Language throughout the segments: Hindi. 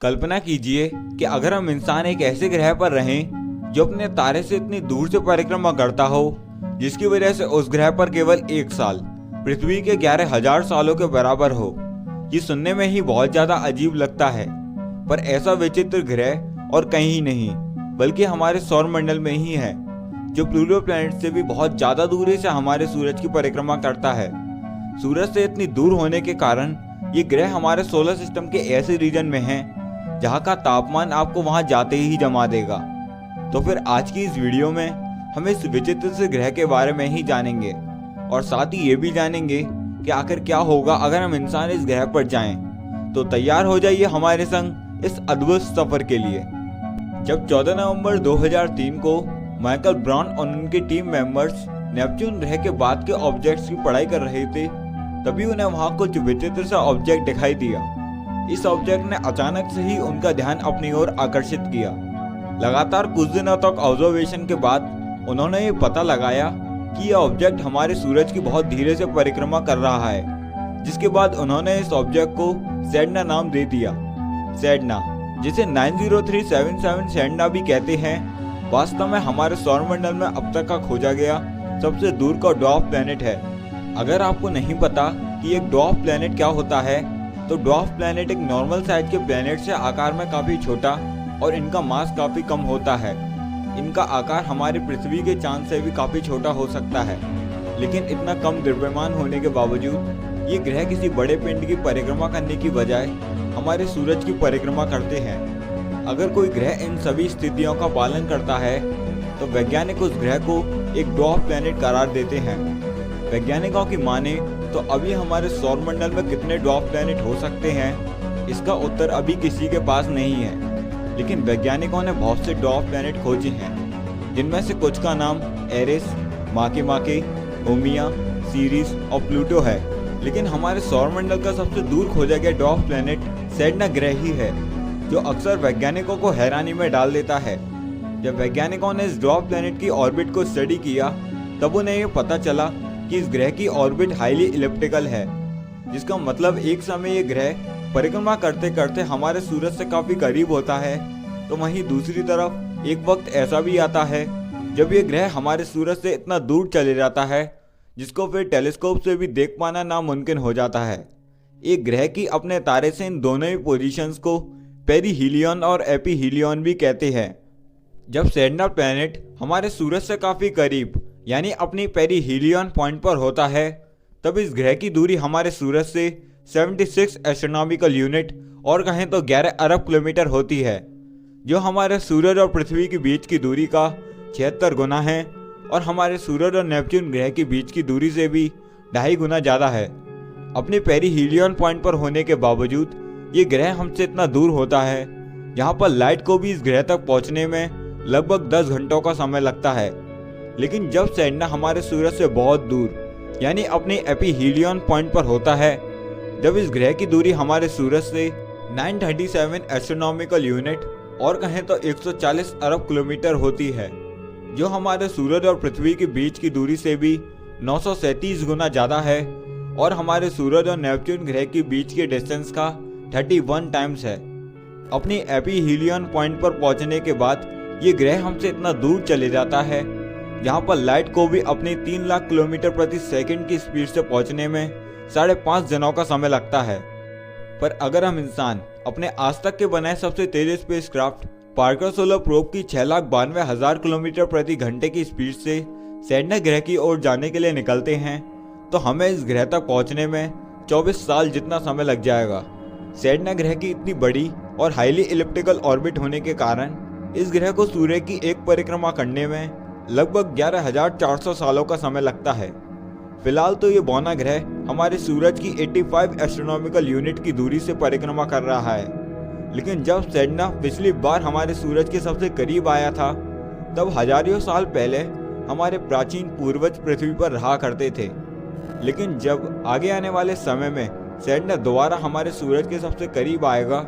कल्पना कीजिए कि अगर हम इंसान एक ऐसे ग्रह पर रहें जो अपने तारे से इतनी दूर से परिक्रमा करता हो जिसकी वजह से उस ग्रह पर केवल एक साल पृथ्वी के 11,000 सालों के बराबर हो। ये सुनने में ही बहुत ज्यादा अजीब लगता है, पर ऐसा विचित्र ग्रह और कहीं नहीं बल्कि हमारे सौर मंडल में ही है, जो प्लूटो प्लैनेट से भी बहुत ज्यादा दूरी से हमारे सूरज की परिक्रमा करता है। सूरज से इतनी दूर होने के कारण ये ग्रह हमारे सोलर सिस्टम के ऐसे रीजन में है जहाँ का तापमान आपको वहाँ जाते ही जमा देगा। तो फिर आज की इस वीडियो में हम इस विचित्र से ग्रह के बारे में ही जानेंगे और साथ ही ये भी जानेंगे कि आखिर क्या होगा अगर हम इंसान इस ग्रह पर जाएं। तो तैयार हो जाइए हमारे संग इस अद्भुत सफर के लिए। जब 14 नवंबर 2003 को माइकल ब्राउन और उनकी टीम मेंबर्स नेपच्यून ग्रह के बाद के ऑब्जेक्ट्स की पढ़ाई कर रहे थे, तभी उन्हें वहां कुछ विचित्र सा ऑब्जेक्ट दिखाई दिया। इस ऑब्जेक्ट ने अचानक से ही उनका ध्यान अपनी ओर आकर्षित किया। लगातार कुछ दिनों तक ऑब्जर्वेशन के बाद उन्होंने ये पता लगाया कि यह ऑब्जेक्ट हमारे सूरज की बहुत धीरे से परिक्रमा कर रहा है, जिसके बाद उन्होंने इस ऑब्जेक्ट को सेडना नाम दे दिया। सेडना, जिसे 90377 सेडना भी कहते हैं, वास्तव में हमारे सौरमंडल में अब तक का खोजा गया सबसे दूर का ड्वार्फ प्लैनेट है। अगर आपको नहीं पता कि एक ड्वार्फ प्लैनेट क्या होता है, तो ड्वार्फ प्लैनेट एक नॉर्मल साइज के प्लैनेट से आकार में काफी छोटा और इनका मास काफी कम होता है। इनका आकार हमारी पृथ्वी के चांद से भी काफी छोटा हो सकता है, लेकिन इतना कम द्रव्यमान होने के बावजूद ये ग्रह किसी बड़े पिंड की परिक्रमा करने की बजाय हमारे सूरज की परिक्रमा करते हैं। अगर कोई ग्रह इन सभी स्थितियों का पालन करता है तो वैज्ञानिक उस ग्रह को एक ड्वार्फ प्लैनेट करार देते हैं। वैज्ञानिकों की माने तो अभी हमारे सौरमंडल में कितने ड्वार्फ प्लैनेट हो सकते हैं, इसका उत्तर अभी किसी के पास नहीं है, लेकिन वैज्ञानिकों ने बहुत से ड्वार्फ प्लैनेट खोजे हैं, जिनमें से कुछ का नाम एरिस, माके, ओमिया, सीरीज और प्लूटो है। लेकिन हमारे सौरमंडल का सबसे दूर खोजा गया ड्वार्फ प्लैनेट सेडना ग्रह ही है, जो अक्सर वैज्ञानिकों को हैरानी में डाल देता है। जब वैज्ञानिकों ने इस ड्वार्फ प्लैनेट की ऑर्बिट को स्टडी किया, तब उन्हें ये पता चला कि इस ग्रह की ऑर्बिट हाईली इलिप्टिकल है, जिसका मतलब एक समय ये ग्रह परिक्रमा करते करते हमारे सूरज से काफी करीब होता है, तो वहीं दूसरी तरफ एक वक्त ऐसा भी आता है जब ये ग्रह हमारे सूरज से इतना दूर चले जाता है जिसको फिर टेलीस्कोप से भी देख पाना नामुमकिन हो जाता है। एक ग्रह की अपने तारे से इन दोनों ही पोजीशंस को पेरीहीलियन और एपीहीलियन भी कहते हैं। जब सेडना प्लैनेट हमारे सूरज से काफी करीब यानी अपनी पेरीहीलियन पॉइंट पर होता है, तब इस ग्रह की दूरी हमारे सूरज से 76 एस्ट्रोनॉमिकल यूनिट और कहें तो 11 अरब किलोमीटर होती है, जो हमारे सूरज और पृथ्वी के बीच की दूरी का 76 गुना है और हमारे सूरज और नेपच्यून ग्रह के बीच की दूरी से भी 2.5 गुना ज़्यादा है। अपने पेरीहीलियन पॉइंट पर होने के बावजूद ये ग्रह हमसे इतना दूर होता है, यहाँ पर लाइट को भी इस ग्रह तक पहुँचने में लगभग 10 घंटों का समय लगता है। लेकिन जब सेडना हमारे सूरज से बहुत दूर यानी अपने एपीहीलियन पॉइंट पर होता है, जब इस ग्रह की दूरी हमारे सूरज से 937 एस्ट्रोनॉमिकल यूनिट और कहें तो 140 अरब किलोमीटर होती है, जो हमारे सूरज और पृथ्वी के बीच की दूरी से भी 937 गुना ज़्यादा है और हमारे सूरज और नेपच्यून ग्रह के बीच के डिस्टेंस का 31 टाइम्स है। अपनी एपीहीलियन पॉइंट पर पहुंचने के बाद ये ग्रह हमसे इतना दूर चले जाता है, जहाँ पर लाइट को भी अपनी 3 लाख किलोमीटर प्रति सेकंड की स्पीड से पहुंचने में 5.5 दिनों का समय लगता है। पर अगर हम इंसान अपने आज तक के बनाए सबसे तेज स्पेसक्राफ्ट पार्कर सोलर प्रोब की 6,92,000 किलोमीटर प्रति घंटे की स्पीड से सेडना ग्रह की ओर जाने के लिए निकलते हैं, तो हमें इस ग्रह तक पहुंचने में 24 साल जितना समय लग जाएगा। सेडना ग्रह की इतनी बड़ी और हाईली इलिप्टिकल ऑर्बिट होने के कारण इस ग्रह को सूर्य की एक परिक्रमा करने में लगभग 11,400 सालों का समय लगता है। फिलहाल तो ये बौना ग्रह हमारे सूरज की 85 एस्ट्रोनॉमिकल यूनिट की दूरी से परिक्रमा कर रहा है, लेकिन जब सेडना पिछली बार हमारे सूरज के सबसे करीब आया था, तब हजारों साल पहले हमारे प्राचीन पूर्वज पृथ्वी पर रहा करते थे। लेकिन जब आगे आने वाले समय में सेडना दोबारा हमारे सूरज के सबसे करीब आएगा,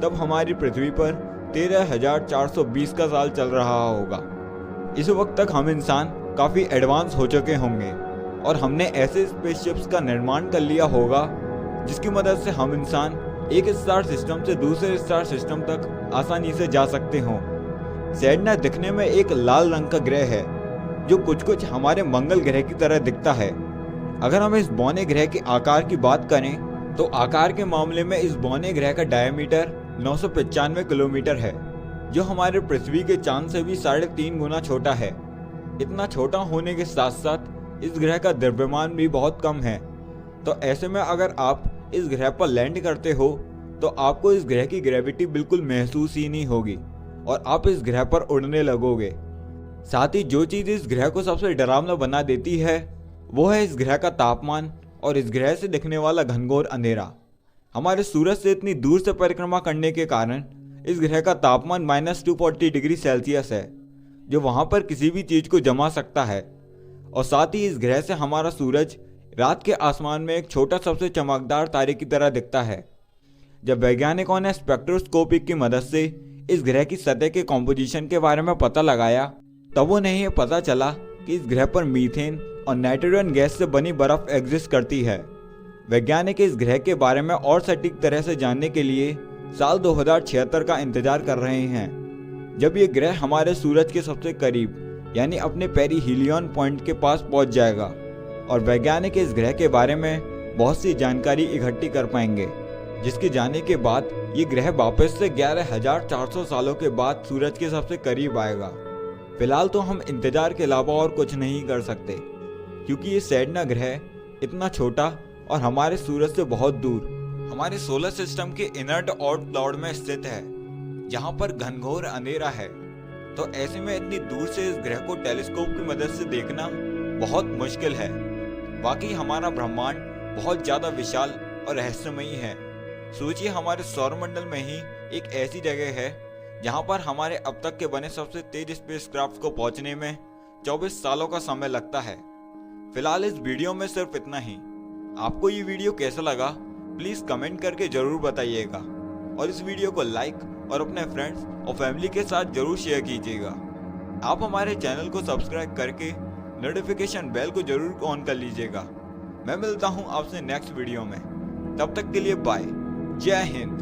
तब हमारी पृथ्वी पर 13,420 का साल चल रहा होगा। इस वक्त तक हम इंसान काफ़ी एडवांस हो चुके होंगे और हमने ऐसे स्पेसशिप्स का निर्माण कर लिया होगा जिसकी मदद से हम इंसान एक स्टार सिस्टम से दूसरे स्टार सिस्टम तक आसानी से जा सकते हो। सेडना दिखने में एक लाल रंग का ग्रह है जो कुछ कुछ हमारे मंगल ग्रह की तरह दिखता है। अगर हम इस बौने ग्रह के आकार की बात करें तो आकार के मामले में इस बौने ग्रह का डायमीटर 995 किलोमीटर है, जो हमारे पृथ्वी के चांद से भी 3.5 गुना छोटा है। इतना छोटा होने के साथ साथ इस ग्रह का द्रव्यमान भी बहुत कम है। तो ऐसे में अगर आप इस ग्रह पर लैंड करते हो तो आपको इस ग्रह की ग्रेविटी बिल्कुल महसूस ही नहीं होगी और आप इस ग्रह पर उड़ने लगोगे। साथ ही जो चीज इस ग्रह को सबसे डरावना बना देती है वो है इस ग्रह का तापमान और इस ग्रह से दिखने वाला घनघोर अंधेरा। हमारे सूरज से इतनी दूर से परिक्रमा करने के कारण इस ग्रह का तापमान -240 डिग्री सेल्सियस है, जो वहां पर किसी भी चीज को जमा सकता है। और साथ ही इस ग्रह से हमारा सूरज रात के आसमान में एक छोटा सबसे चमकदार तारे की तरह दिखता है। जब वैज्ञानिकों ने स्पेक्ट्रोस्कोपी की मदद से इस ग्रह की सतह के कॉम्पोजिशन के बारे में पता लगाया तब उन्हें यह पता चला कि इस ग्रह पर मीथेन और नाइट्रोजन गैस से बनी बर्फ एग्जिस्ट करती है। वैज्ञानिक इस ग्रह के बारे में और सटीक तरह से जानने के लिए साल 2076 का इंतजार कर रहे हैं, जब ये ग्रह हमारे सूरज के सबसे करीब यानी अपने पेरिहीलियन पॉइंट के पास पहुंच जाएगा और वैज्ञानिक इस ग्रह के बारे में बहुत सी जानकारी इकट्ठी कर पाएंगे, जिसके जाने के बाद ये ग्रह वापस से 11,400 सालों के बाद सूरज के सबसे करीब आएगा। फिलहाल तो हम इंतजार के अलावा और कुछ नहीं कर सकते, क्योंकि ये सेडना ग्रह इतना छोटा और हमारे सूरज से बहुत दूर हमारे सोलर सिस्टम के इनर्ट ऑर्बिट क्लाउड में स्थित है, जहां पर घनघोर अंधेरा है। तो ऐसे में इतनी दूर से इस ग्रह को टेलीस्कोप की मदद से देखना बहुत मुश्किल है। बाकी हमारा ब्रह्मांड बहुत ज्यादा विशाल और रहस्यमयी है। सोचिए, हमारे सौरमंडल में ही एक ऐसी जगह है जहां पर हमारे अब तक के बने सबसे तेज स्पेसक्राफ्ट को पहुंचने में 24 सालों का समय लगता है। फिलहाल इस वीडियो में सिर्फ इतना ही। आपको ये वीडियो कैसा लगा प्लीज कमेंट करके जरूर बताइएगा और इस वीडियो को लाइक और अपने फ्रेंड्स और फैमिली के साथ जरूर शेयर कीजिएगा। आप हमारे चैनल को सब्सक्राइब करके नोटिफिकेशन बेल को जरूर ऑन कर लीजिएगा। मैं मिलता हूं आपसे नेक्स्ट वीडियो में, तब तक के लिए बाय। जय हिंद।